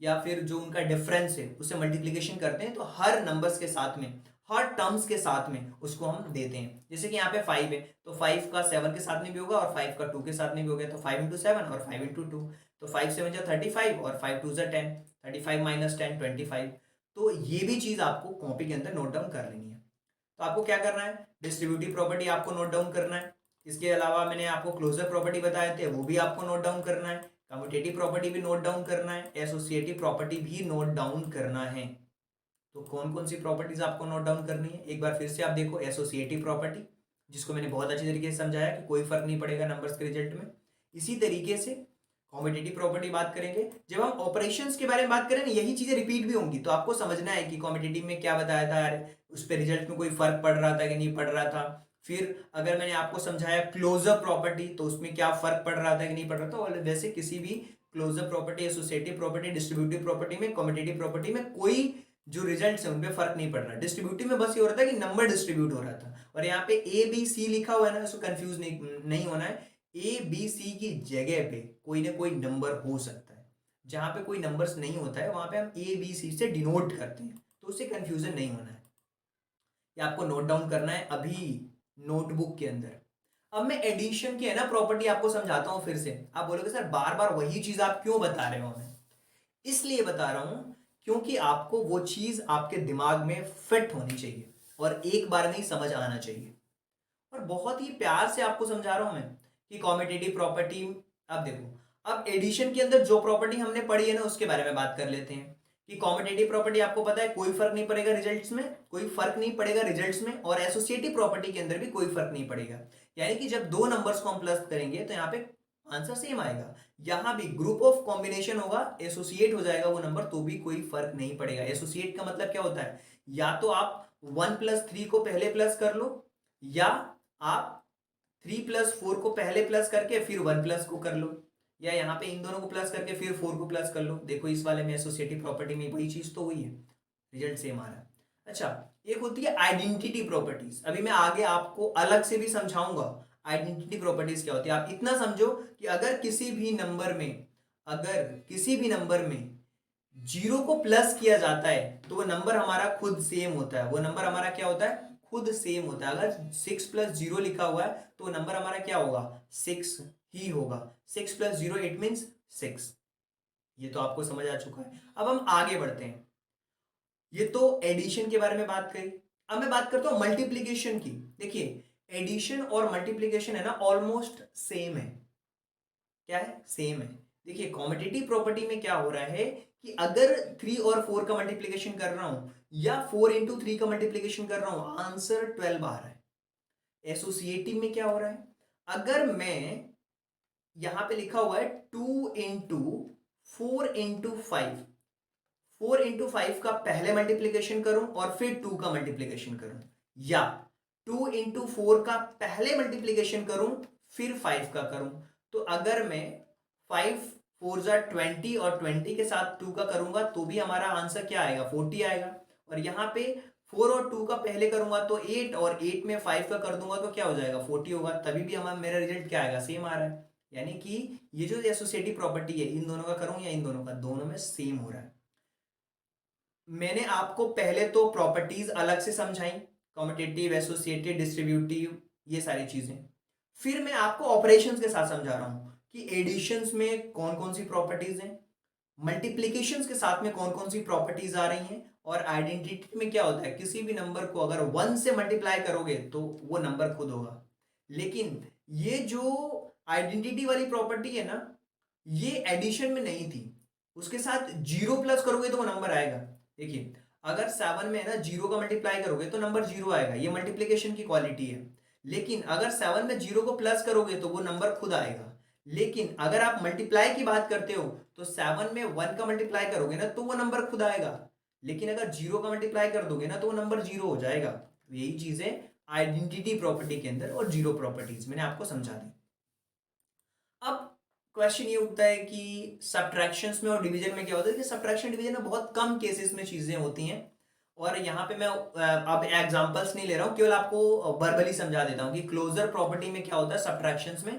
या फिर जो उनका डिफरेंस है उससे मल्टीप्लीकेशन करते हैं तो हर नंबर्स के साथ में, हर टर्म्स के साथ में उसको हम देते हैं। जैसे कि यहाँ पे 5 है तो 5 का 7 के साथ में भी होगा और 5 का 2 के साथ में भी हो गया, तो 5 × 7 और 5 × 2, तो 5 7 जा 35 और 5 2 जा 10, 35 - 10 25। तो ये भी चीज आपको कॉपी के अंदर नोट डाउन कर लेनी है। तो आपको क्या करना है, डिस्ट्रीब्यूटिव प्रॉपर्टी आपको नोट डाउन करना है। इसके अलावा मैंने आपको क्लोजर प्रॉपर्टी बताए थे वो भी आपको नोट डाउन करना है, कम्यूटेटिव प्रॉपर्टी भी नोट डाउन करना है, एसोसिएटिव प्रॉपर्टी भी नोट डाउन करना है। तो कौन कौन सी प्रॉपर्टीज आपको नोट डाउन करनी है, एक बार फिर से आप देखो। एसोसिएटिव प्रॉपर्टी, जिसको मैंने बहुत अच्छी तरीके से समझाया कि कोई फर्क नहीं पड़ेगा नंबर्स के रिजल्ट में। इसी तरीके से कॉम्पिटिटिव प्रॉपर्टी बात करेंगे, जब हम ऑपरेशंस के बारे में बात करें ना यही चीजें रिपीट भी होंगी, तो आपको समझना है कि कॉम्पिटिटिव में क्या बताया था यार, उस पर रिजल्ट में कोई फर्क पड़ रहा था कि नहीं पड़ रहा था। फिर अगर मैंने आपको समझाया क्लोजर प्रॉपर्टी तो उसमें क्या फर्क पड़ रहा था कि नहीं पड़ रहा था, और वैसे किसी भी closure property, associative property, distributive property में, कम्यूटेटिव प्रॉपर्टी में कोई जो रिजल्ट्स है उनपे फर्क नहीं पड़ रहा। डिस्ट्रीब्यूटिव में बस ये हो रहा था कि नंबर डिस्ट्रीब्यूट हो रहा था, और यहाँ पे ए बी सी लिखा हुआ है ना, इसको कंफ्यूज नहीं होना है। ए बी सी की जगह पे कोई ना कोई नंबर हो सकता है। जहां पे कोई नंबर्स नहीं होता है वहां पे हम ए बी सी से डिनोट करते हैं, तो उससे कंफ्यूजन नहीं होना है। ये आपको नोट डाउन करना है अभी नोटबुक के अंदर। अब मैं एडिशन की है ना प्रॉपर्टी आपको समझाता हूं फिर से। आप बोलोगे सर बार बार वही चीज आप क्यों बता रहे हो हमें? इसलिए बता रहा हूं क्योंकि आपको वो चीज आपके दिमाग में फिट होनी चाहिए और एक बार में ही समझ आना चाहिए। और बहुत ही प्यार से आपको समझा रहा हूं मैं कि कॉम्पिटिटिव प्रॉपर्टी। अब देखो, अब एडिशन के अंदर जो प्रॉपर्टी हमने पढ़ी है ना उसके बारे में बात कर लेते हैं कि कॉम्पिटिटिव प्रॉपर्टी आपको पता है कोई फर्क नहीं पड़ेगा रिजल्ट्स में, कोई फर्क नहीं पड़ेगा रिजल्ट्स में, और एसोसिएटिव प्रॉपर्टी के अंदर भी कोई फर्क नहीं पड़ेगा। यानी कि जब दो नंबर्स को हम प्लस करेंगे तो यहाँ पे आंसर सेम आएगा। यहां भी ग्रुप ऑफ कॉम्बिनेशन होगा, एसोसिएट हो जाएगा वो नंबर, तो भी कोई फर्क नहीं पड़ेगा। एसोसिएट का मतलब क्या होता है? या तो आप 1+3 को पहले प्लस कर लो, या आप 3+4 को पहले प्लस करके फिर 1+ को कर लो, या यहाँ पे इन दोनों को प्लस करके फिर 4 को प्लस कर लो। देखो इस वाले में एसोसिएटिव प्रॉपर्टी में वही चीज तो हुई है, रिजल्ट सेम आ रहा है। अच्छा, एक होती है आइडेंटिटी प्रॉपर्टीज। अभी मैं आगे आपको अलग से भी समझाऊंगा आइडेंटिटी प्रॉपर्टीज क्या होती है। आप इतना समझो कि अगर किसी भी नंबर में जीरो को प्लस किया जाता है तो वो नंबर हमारा खुद सेम होता है। वो नंबर हमारा क्या होता है? खुद सेम होता है। अगर 6+0 लिखा हुआ है तो नंबर हमारा क्या होगा? 6 ही होगा। 6+0 इट मीन्स 6। ये तो आपको समझ आ चुका है। अब हम आगे बढ़ते हैं। ये तो एडिशन के बारे में बात करी। अब मैं बात करता हूं मल्टीप्लीकेशन की। देखिए, एडिशन और मल्टीप्लीकेशन है ना ऑलमोस्ट सेम है। क्या है? सेम है। देखिए कॉम्पिटिटिव प्रॉपर्टी में क्या हो रहा है कि अगर 3 और 4 का मल्टीप्लिकेशन कर रहा हूं या 4 × 3 का मल्टीप्लिकेशन कर रहा हूं, आंसर 12 आ रहा है। एसोसिएटिव में क्या हो रहा है? अगर मैं यहां पे लिखा हुआ है 2 × 4 × 5, 4 × 5 का पहले मल्टीप्लिकेशन करूं और फिर 2 का मल्टीप्लिकेशन करूं, या 2 × 4 का पहले मल्टीप्लिकेशन करूं फिर 5 का करूं, तो अगर मैं 5×4 = 20 और 20 के साथ 2 का करूंगा तो भी हमारा आंसर क्या आएगा? 40 आएगा। और यहाँ पे 4 और 2 का पहले करूंगा तो 8, और 8 में 5 का कर दूंगा तो क्या हो जाएगा? 40 होगा। तभी भी हमारा मेरा रिजल्ट क्या आएगा? सेम आ रहा है। यानी कि ये जो एसोसिएटिव प्रॉपर्टी है, इन दोनों का करूं या इन दोनों का, दोनों में सेम हो रहा है। मैंने आपको पहले तो प्रॉपर्टीज अलग से समझाई, कम्यूटेटिव, एसोसिएटिव, डिस्ट्रीब्यूटिव, ये सारी चीजें। फिर मैं आपको ऑपरेशंस के साथ समझा रहा हूं कि एडिशंस में कौन कौन सी प्रॉपर्टीज हैं, मल्टीप्लीकेशंस के साथ में कौन कौन सी प्रॉपर्टीज आ रही हैं, और आइडेंटिटी में क्या होता है, किसी भी नंबर को अगर 1 से मल्टीप्लाई करोगे तो वो नंबर खुद होगा। लेकिन ये जो आइडेंटिटी वाली प्रॉपर्टी है ना, ये एडिशन में नहीं थी। उसके साथ 0 प्लस करोगे तो वो नंबर आएगा। देखिए, अगर 7 में है ना 0 का मल्टीप्लाई करोगे तो नंबर 0 आएगा, ये मल्टीप्लीकेशन की क्वालिटी है। लेकिन अगर 7 में 0 को प्लस करोगे तो वो नंबर खुद आएगा। लेकिन अगर आप मल्टीप्लाई की बात करते हो तो 7 में 1 का मल्टीप्लाई करोगे ना तो वो नंबर खुद आएगा। लेकिन अगर 0 का मल्टीप्लाई कर दोगे ना तो वो नंबर 0 हो जाएगा। तो यही चीज है आइडेंटिटी प्रॉपर्टी के अंदर और जीरो प्रॉपर्टीज मैंने आपको समझा दी। अब क्वेश्चन ये उठता है कि सब्ट्रैक्शंस में और डिवीजन में क्या होता है कि सब्ट्रैक्शन डिवीजन में बहुत कम केसेस में चीजें होती हैं। और यहाँ पे मैं अब एग्जांपल्स नहीं ले रहा हूँ, केवल आपको वर्बली समझा देता हूँ कि क्लोजर प्रॉपर्टी में क्या होता है सब्ट्रैक्शंस में,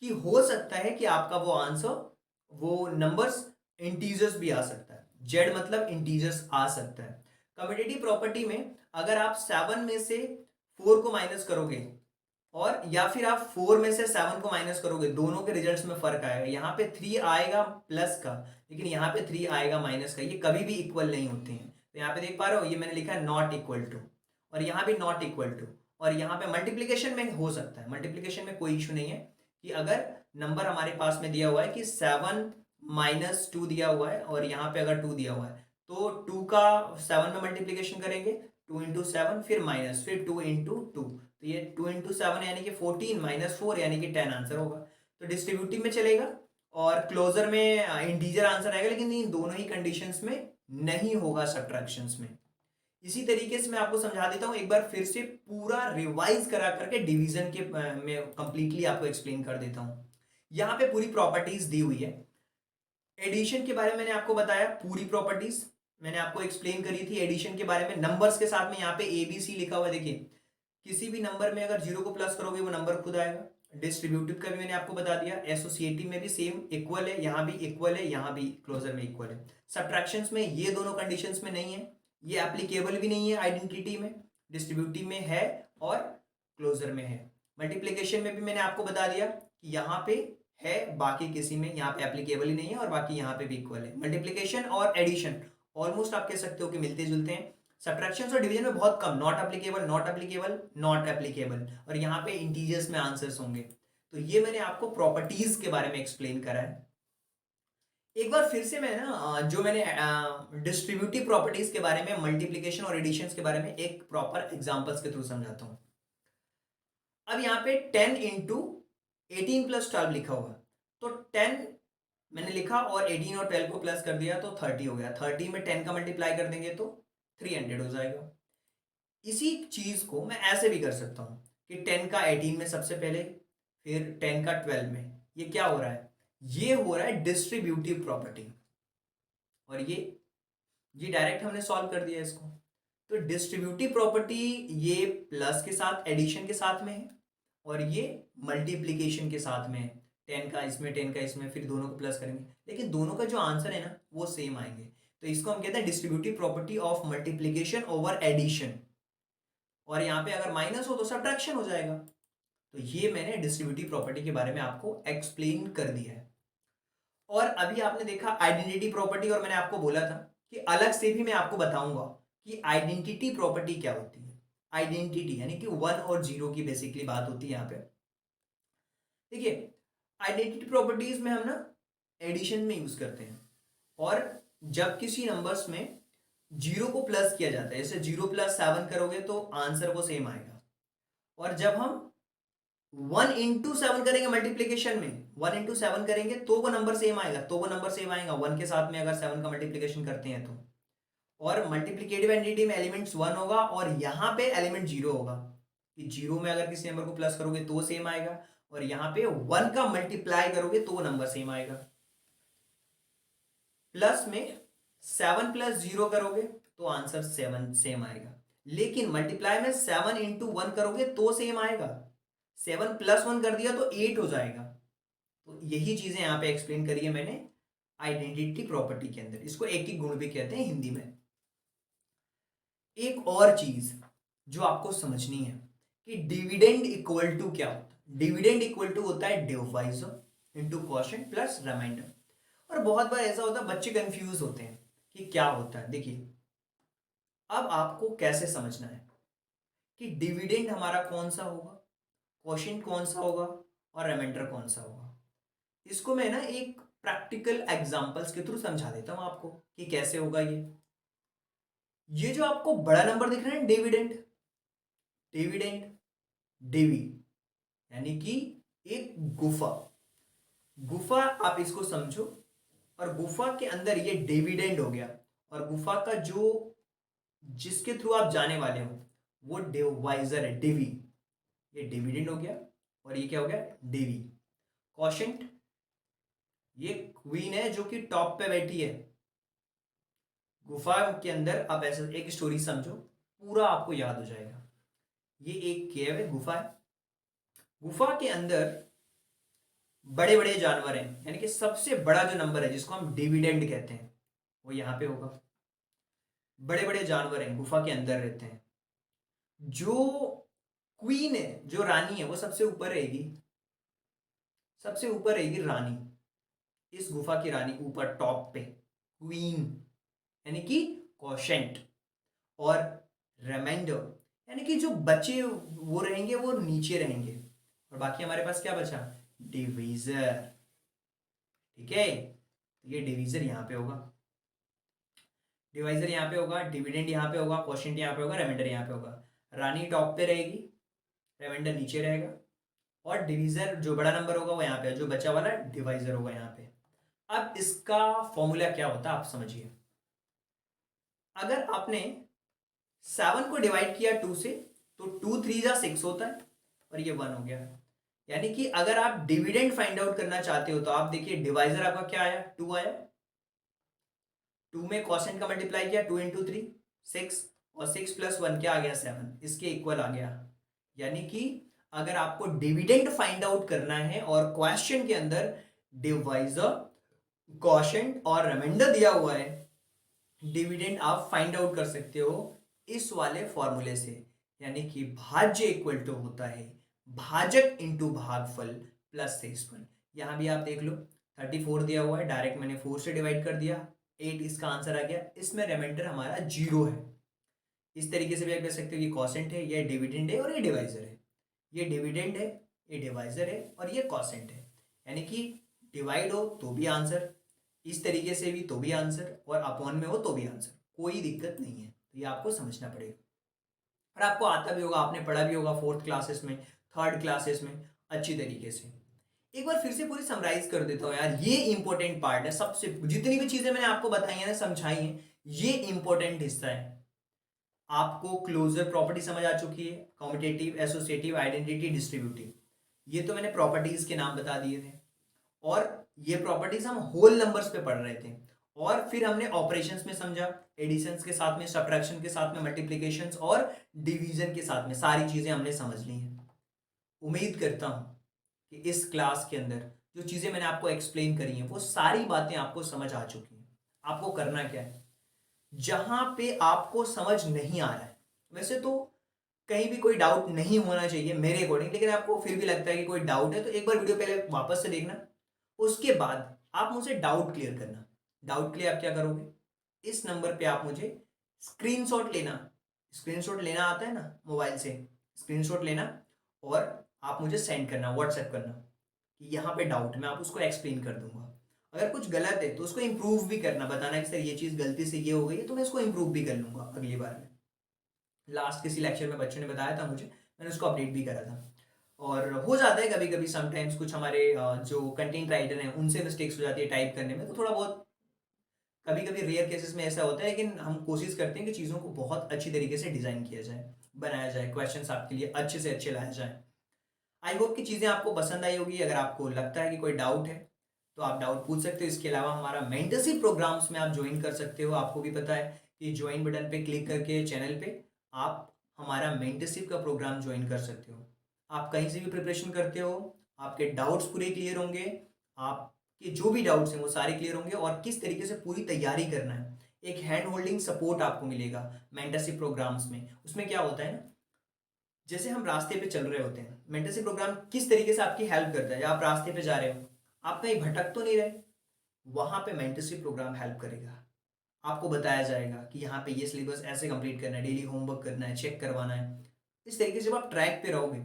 कि हो सकता है कि आपका वो आंसर, वो नंबर्स इंटीजर्स भी आ सकता है। जेड मतलब इंटीजर्स आ सकता है। कम्यूटेटिव प्रॉपर्टी में अगर आप 7 में से 4 को माइनस करोगे और या फिर आप 4 में से 7 को माइनस करोगे, दोनों के रिजल्ट्स में फर्क आएगा। यहाँ पे 3 आएगा प्लस का, लेकिन यहाँ पे 3 आएगा माइनस का। ये कभी भी इक्वल नहीं होते हैं। तो यहाँ पे देख पा रहे हो, ये मैंने लिखा है नॉट इक्वल टू, और यहाँ भी नॉट इक्वल टू। और यहाँ पे मल्टीप्लीकेशन में हो सकता है, मल्टीप्लीकेशन में कोई इशू नहीं है कि अगर नंबर हमारे पास में दिया हुआ है कि 7 - 2 दिया हुआ है और यहाँ पे अगर 2 दिया हुआ है तो 2 का 7 में मल्टीप्लीकेशन करेंगे, 2 × 7 फिर माइनस, फिर 2 × 2, तो ये 2 × 7 यानी कि 14 - 4 यानी कि 10 आंसर होगा। तो डिस्ट्रीब्यूटिव में चलेगा और क्लोजर में इंटीजर आंसर आएगा, लेकिन इन दोनों ही कंडीशंस में नहीं होगा सब्ट्रैक्शंस में। इसी तरीके से मैं आपको समझा देता हूं एक बार फिर से, पूरा रिवाइज करा करके डिवीजन के में कंप्लीटली आपको एक्सप्लेन कर देता हूं। यहां पे पूरी प्रॉपर्टीज दी हुई है। एडिशन के बारे में मैंने आपको बताया, पूरी प्रॉपर्टीज मैंने आपको एक्सप्लेन करी थी एडिशन के बारे में। नंबर्स के साथ में यहाँ पे ABC लिखा हुआ है, देखिए किसी भी नंबर में अगर 0 को प्लस करोगे वो नंबर खुद आएगा। डिस्ट्रीब्यूटिव का भी मैंने आपको बता दिया, एसोसिएटिव में भी सेम इक्वल है, यहाँ भी इक्वल है, यहाँ भी क्लोजर में इक्वल है। सब्ट्रैक्शंस में ये दोनों कंडीशंस में नहीं है, ये एप्लीकेबल भी नहीं है आइडेंटिटी में, डिस्ट्रीब्यूटिव में है और क्लोजर में है। मल्टीप्लीकेशन में भी मैंने आपको बता दिया कि यहाँ पे है, बाकी किसी में यहाँ पे एप्लीकेबल ही नहीं है और बाकी यहाँ पे भी इक्वल है। मल्टीप्लीकेशन और एडिशन ऑलमोस्ट आप कह सकते हो कि मिलते जुलते हैं। सब्ट्रैक्शंस और डिवीजन में बहुत कम, not applicable, not applicable, not applicable, और यहाँ पे इंटीजर्स में आंसर्स होंगे। तो ये मैंने आपको प्रॉपर्टीज के बारे में एक्सप्लेन करा है। एक बार फिर से मैं ना जो मैंने डिस्ट्रीब्यूटिव प्रॉपर्टीज के बारे में, मल्टीप्लीकेशन और एडिशंस के बारे में एक प्रॉपर एग्जांपल्स के थ्रू समझाता हूं। अब यहाँ पे 10 इंटू 18 प्लस 12 लिखा हुआ, तो 10 मैंने लिखा और 18 और 12 को प्लस कर दिया तो 30 हो गया। 30 में 10 का मल्टीप्लाई कर देंगे तो 300 हो जाएगा। इसी चीज को मैं ऐसे भी कर सकता हूं कि 10 का 18 में सबसे पहले, फिर 10 का 12 में। ये क्या हो रहा है? ये हो रहा है डिस्ट्रीब्यूटिव प्रॉपर्टी, और ये डायरेक्ट हमने सॉल्व कर दिया इसको। तो डिस्ट्रीब्यूटिव प्रॉपर्टी ये प्लस के साथ, एडिशन के साथ में है, और ये मल्टीप्लीकेशन के साथ में है। 10 का इसमें, 10 का इसमें, फिर दोनों को प्लस करेंगे, लेकिन दोनों का जो आंसर है ना वो सेम आएंगे। तो इसको हम कहते हैं distributive property of multiplication over addition. और यहाँ पे अगर माइनस हो तो सब्ट्रैक्शन हो जाएगा। तो ये मैंने डिस्ट्रीब्यूटिव प्रॉपर्टी के बारे में आपको एक्सप्लेन कर दिया है। और अभी आपने देखा आइडेंटिटी प्रॉपर्टी, और मैंने आपको बोला था कि अलग से भी मैं आपको बताऊंगा कि आइडेंटिटी प्रॉपर्टी क्या होती है। आइडेंटिटी यानी कि 1 और 0 की बेसिकली बात होती है यहाँ पे। देखिए आइडेंटिटी प्रॉपर्टीज में हम ना एडिशन में यूज करते हैं, और जब किसी नंबर्स में 0 को प्लस किया जाता है, जैसे 0 प्लस 7 करोगे तो आंसर वो सेम आएगा। और जब हम 1 इंटू 7 करेंगे मल्टीप्लीकेशन में, 1 इंटू 7 करेंगे तो वो नंबर सेम आएगा, 1 के साथ में अगर 7 का मल्टीप्लीकेशन करते हैं तो। और मल्टीप्लीकेटिव एंटिटी में एलिमेंट्स 1 होगा और यहाँ पे एलिमेंट 0 होगा, कि 0 में अगर किसी नंबर को प्लस करोगे तो सेम आएगा, और यहाँ पे 1 का मल्टीप्लाई करोगे तो वो नंबर सेम आएगा। प्लस में 7 प्लस 0 करोगे तो आंसर 7 सेम आएगा, लेकिन मल्टीप्लाई में 7 इंटू 1 करोगे तो सेम आएगा। 7 प्लस 1 कर दिया तो 8 हो जाएगा। तो यही चीजें यहाँ पे एक्सप्लेन करी है मैंने आइडेंटिटी प्रॉपर्टी के अंदर। इसको एक गुण भी कहते हैं हिंदी में। एक और चीज जो आपको समझनी है कि डिविडेंड इक्वल टू क्या होता है। डिविडेंड इक्वल टू होता है divisor into quotient plus remainder. और बहुत बार ऐसा होता है बच्चे कंफ्यूज होते हैं कि क्या होता है। देखिए अब आपको कैसे समझना है कि डिविडेंड हमारा कौन सा होगा, क्वोशिएंट कौन सा होगा और रिमाइंडर कौन सा होगा। इसको मैं ना एक प्रैक्टिकल एग्जांपल्स के थ्रू समझा देता हूं आपको कि कैसे होगा ये जो आपको बड़ा नंबर दिख रहा है डिविडेंड, डिविडेंड डिवी यानी कि एक गुफा, गुफा आप इसको समझो, और गुफा के अंदर ये डिविडेंड हो गया, और गुफा का जो जिसके थ्रू आप जाने वाले हो वो डिवाइजर है डिवी, ये डिविडेंड हो गया, और ये क्या हो गया डिवी। क्वोशिएंट ये क्वीन है जो कि टॉप पे बैठी है गुफा के अंदर। आप ऐसा एक स्टोरी समझो, पूरा आपको याद हो जाएगा। ये एक केव है, गुफा है, गुफा के अंदर बड़े बड़े जानवर हैं, यानी कि सबसे बड़ा जो नंबर है जिसको हम डिविडेंड कहते हैं वो यहाँ पे होगा। बड़े बड़े जानवर हैं, गुफा के अंदर रहते हैं। जो क्वीन है, जो रानी है, वो सबसे ऊपर रहेगी, सबसे ऊपर रहेगी रानी, इस गुफा की रानी ऊपर टॉप पे क्वीन यानी कि क्वोशिएंट, और रिमाइंडर यानी कि जो बचे वो रहेंगे वो नीचे रहेंगे, और बाकी हमारे पास क्या बचा डिवीजर। ठीक है, तो ये डिवीजर यहाँ पे होगा, डिवाइजर यहाँ पे होगा, डिविडेंड यहाँ पे होगा, क्वोशिएंट यहाँ पे होगा, रिमाइंडर यहाँ पे होगा। रानी टॉप पे रहेगी, रिमाइंडर नीचे रहेगा, और डिवीजर जो बड़ा नंबर होगा वो यहाँ पे, जो बचा वाला डिवाइजर होगा यहाँ पे। अब इसका फॉर्मूला क्या होता है आप समझिए। अगर आपने 7 को डिवाइड किया 2 से तो 2 3 जा 6 होता है, और ये 1 हो गया। यानी कि अगर आप डिविडेंड फाइंड आउट करना चाहते हो तो आप देखिए डिवाइजर आपका क्या आया 2 आया, 2 में कॉसेंट का मल्टीप्लाई किया, 2 इंटू 3 6, और 6 प्लस 1 क्या आ गया 7, इसके इक्वल आ गया। यानी कि अगर आपको डिविडेंड फाइंड आउट करना है और क्वेश्चन के अंदर डिवाइजर, क्वोशिएंट और रिमाइंडर दिया हुआ है, डिविडेंड आप फाइंड आउट कर सकते हो इस वाले फॉर्मूले से। यानी कि भाज्य इक्वल टू होता है भाजक इंटू भागफल प्लस शेषफल। यहां भी आप देख लो 34 दिया हुआ है, डायरेक्ट मैंने 4 से डिवाइड कर दिया, 8 इसका आंसर आ गया। इसमें रिमाइंडर हमारा 0 है। इस तरीके से भी आप कह सकते हो कि कॉसेंट है, ये डिविडेंड है और ये डिवाइजर है। ये डिविडेंड है, ये डिवाइजर है और ये कॉसेंट है। यानी कि डिवाइड हो तो भी आंसर, इस तरीके से भी तो भी आंसर, और अपॉन में हो तो भी आंसर, कोई दिक्कत नहीं है। तो ये आपको समझना पड़ेगा और आपको आता भी होगा, आपने पढ़ा भी होगा 4th क्लासेस में, 3rd क्लासेस में अच्छी तरीके से। एक बार फिर से पूरी समराइज कर देता हूँ यार, ये इंपॉर्टेंट पार्ट है। सबसे जितनी भी चीजें मैंने आपको बताई है ना, समझाई है, ये इंपॉर्टेंट हिस्सा है। आपको क्लोजर प्रॉपर्टी समझ आ चुकी है, कॉम्पिटेटिव, एसोसिएटिव, आइडेंटिटी, डिस्ट्रीब्यूटिव, ये तो मैंने प्रॉपर्टीज के नाम बता दिए थे। और ये प्रॉपर्टीज हम होल नंबर्स पे पढ़ रहे थे, और फिर हमने ऑपरेशंस में समझा, एडिशंस के साथ में, सब्ट्रैक्शन के साथ में, मल्टीप्लिकेशंस और डिवीजन के साथ में, सारी चीजें हमने समझ ली हैं। उम्मीद करता हूं कि इस क्लास के अंदर जो चीजें मैंने आपको एक्सप्लेन करी हैं वो सारी बातें आपको समझ आ चुकी हैं। आपको करना क्या है, जहां पे आपको समझ नहीं आ रहा है, वैसे तो कहीं भी कोई डाउट नहीं होना चाहिए मेरे अकॉर्डिंग, लेकिन आपको फिर भी लगता है कि कोई डाउट है तो एक बार वीडियो पहले वापस से देखना, उसके बाद आप मुझे डाउट क्लियर करना। डाउट क्लियर आप क्या करोगे, इस नंबर पे आप मुझे स्क्रीनशॉट लेना, स्क्रीनशॉट लेना आता है ना मोबाइल से, स्क्रीनशॉट लेना और आप मुझे सेंड करना, व्हाट्सएप करना कि यहाँ पे डाउट, मैं आप उसको एक्सप्लेन कर दूंगा। अगर कुछ गलत है तो उसको इंप्रूव भी करना, बताना कि सर ये चीज़ गलती से ये हो गई है, तो मैं इसको इंप्रूव भी कर लूंगा अगली बार में। लास्ट किसी लेक्चर में बच्चों ने बताया था मुझे, मैंने उसको अपडेट भी करा था। और हो जाता है कभी कभी समटाइम्स, कुछ हमारे जो कंटेंट राइटर हैं उनसे मिस्टेक्स हो जाती है टाइप करने में, तो थोड़ा बहुत कभी कभी रेयर केसेस में ऐसा होता है, लेकिन हम कोशिश करते हैं कि चीज़ों को बहुत अच्छी तरीके से डिज़ाइन किया जाए, बनाया जाए, क्वेश्चंस आपके लिए अच्छे से अच्छे लाए जाए। आई होप कि चीज़ें आपको पसंद आई होगी। अगर आपको लगता है कि कोई डाउट है तो आप डाउट पूछ सकते हो। इसके अलावा हमारा मेंटरशिप प्रोग्राम्स में आप ज्वाइन कर सकते हो। आपको भी पता है कि ज्वाइन बटन पे क्लिक करके चैनल पे आप हमारा मेंटरशिप का प्रोग्राम ज्वाइन कर सकते हो। आप कहीं से भी प्रिपरेशन करते हो, आपके डाउट्स पूरे क्लियर होंगे, आपके जो भी डाउट्स हैं वो सारे क्लियर होंगे, और किस तरीके से पूरी तैयारी करना है, एक हैंड होल्डिंग सपोर्ट आपको मिलेगा मेंटरशिप प्रोग्राम्स में। उसमें क्या होता है ना, जैसे हम रास्ते पे चल रहे होते हैं, मेंटरशिप प्रोग्राम किस तरीके से आपकी हेल्प करता है, आप रास्ते पे जा रहे हो, आप कहीं भटक तो नहीं रहे, वहां पे मेंटरशिप प्रोग्राम हेल्प करेगा। आपको बताया जाएगा कि यहाँ पे ये सिलेबस ऐसे कंप्लीट करना है, डेली होमवर्क करना है, चेक करवाना है। इस तरीके से जब आप ट्रैक पे रहोगे,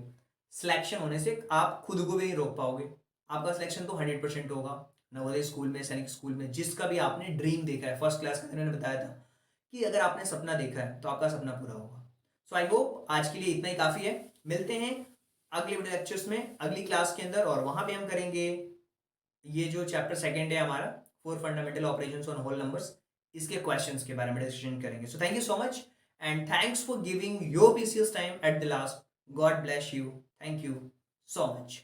सिलेक्शन होने से आप खुद को भी नहीं रोक पाओगे। आपका सिलेक्शन तो 100% होगा, नवोदय स्कूल में, सैनिक स्कूल में, जिसका भी आपने ड्रीम देखा है। फर्स्ट क्लास का मैंने बताया था कि अगर आपने सपना देखा है तो आपका सपना पूरा होगा। सो आई होप आज के लिए इतना ही काफ़ी है। मिलते हैं अगले वीडियो लेक्चर्स में, अगली क्लास के अंदर, और वहां पे हम करेंगे ये जो चैप्टर सेकंड है हमारा, 4 fundamental operations on whole numbers, इसके क्वेश्चंस के बारे में डिस्कशन करेंगे। So thank you so much and thanks for giving your precious time at the last. God bless you. Thank you so much.